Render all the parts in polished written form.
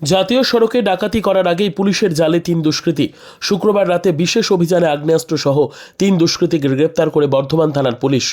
জাতীয় সড়কে ডাকাতি করার আগেই পুলিশের জালে 3 দুষ্কৃতী। শুক্রবার রাতে বিশেষ অভিযানে আগ্নেয়াস্ত্র সহ 3 দুষ্কৃতীকে গ্রেপ্তার করে বর্ধমান থানার পুলিশ।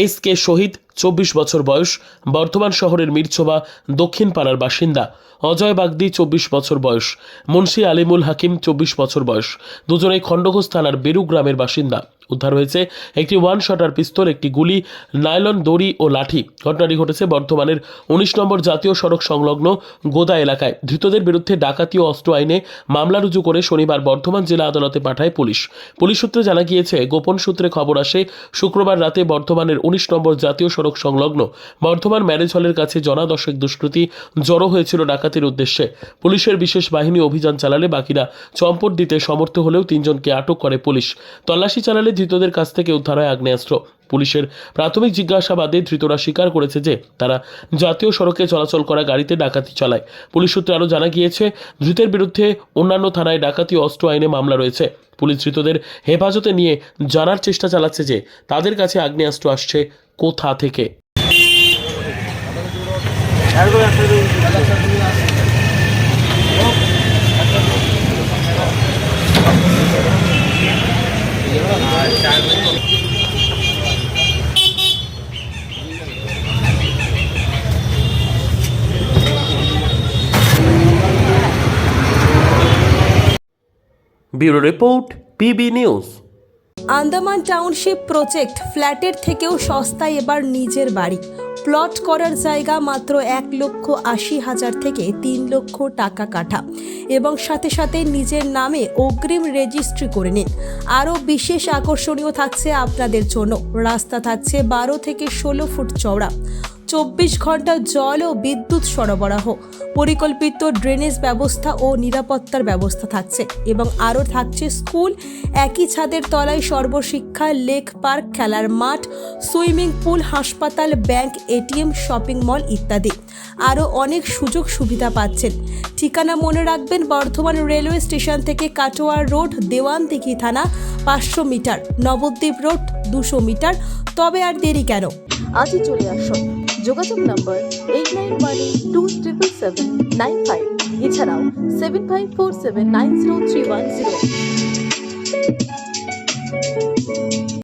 এস.কে শহীদ 24 বছর বয়স, বর্ধমান শহরের মিরছোবা দক্ষিণ পাড়ার বাসিন্দা। অজয় বাগদি 24 বছর বয়স, মুন্সি আলিমুল হাকিম 24 বছর বয়স। দুজনেই খণ্ডঘোষ থানার বেরু গ্রামের বাসিন্দা। উদ্ধার হয়েছে একটি 1 শটার পিস্তল, একটি গুলি, নাইলন দড়ি ও লাঠি। ঘটনাটি ঘটেছে বর্ধমানের 19 নম্বর জাতীয় সড়ক সংলগ্ন গোদা এলাকায়। ধৃতদের বিরুদ্ধে ডাকাতি ও অস্ত্র আইনে মামলা রুজু করে শনিবার বর্ধমান জেলা আদালতে পাঠায় পুলিশ। পুলিশ সূত্রে জানা গিয়েছে, গোপন সূত্রে খবর আসে শুক্রবার রাতে বর্ধমানের 19 নম্বর জাতীয় সড়ক সংলগ্ন বর্ধমান ম্যারেজ হলের কাছে জনা 10 দুষ্কৃতী জড়ো হয়েছিল ডাকাতির উদ্দেশ্যে। পুলিশের বিশেষ বাহিনী অভিযান চালালে বাকিরা চম্পট দিতে সমর্থ হলেও 3 জনকে আটক করে পুলিশ। তল্লাশি চালালে ধৃতদের কাছ থেকে উদ্ধার হয় আগ্নেয়াস্ত্র। পুলিশের প্রাথমিক জিজ্ঞাসাবাদে ধৃতরা স্বীকার করেছে যে তারা জাতীয় সড়কে চলাচল করা গাড়িতে ডাকাতি চালায়। পুলিশ সূত্রে আরও জানা গিয়েছে, ধৃতের বিরুদ্ধে অন্যান্য থানায় ডাকাতি ও অস্ত্র আইনে মামলা রয়েছে। পুলিশ ধৃতদের হেফাজতে নিয়ে জানার চেষ্টা চালাচ্ছে যে তাদের কাছে আগ্নেয়াস্ত্র আসছে কোথা থেকে। Bureau report, PB news. Andaman township project, ফ্ল্যাটের থেকেও সস্তায় এবার নিজের বাড়ি। প্লট করার জায়গা মাত্র 1,80,000 থেকে 3 লক্ষ টাকা কাঠা এবং সাথে সাথে নিজের নামে অগ্রিম রেজিস্ট্রি করে নিন। আরও বিশেষ আকর্ষণীয় থাকছে আপনাদের জন্য, রাস্তা থাকছে 12 থেকে 16 ফুট চওড়া, 24 ঘন্টা জল ও বিদ্যুৎ সরবরাহ, পরিকল্পিত ড্রেনেজ ব্যবস্থা ও নিরাপত্তার ব্যবস্থা থাকছে এবং আরও থাকছে স্কুল, একই ছাদের তলায় সর্বশিক্ষা, লেক পার্ক, খেলার মাঠ, সুইমিং পুল, হাসপাতাল, ব্যাংক, এটিএম, শপিং মল ইত্যাদি। আরও অনেক সুযোগ সুবিধা পাচ্ছেন। ঠিকানা মনে রাখবেন, বর্ধমান রেলওয়ে স্টেশন থেকে কাটোয়া রোড, দেওয়ানদিঘি থানা 500 মিটার, নবদ্বীপ রোড 200 মিটার। তবে আর দেরি কেন, আজই চলে আসুন। যোগাযোগ নম্বর 8918277795, এছাড়াও 7547903101।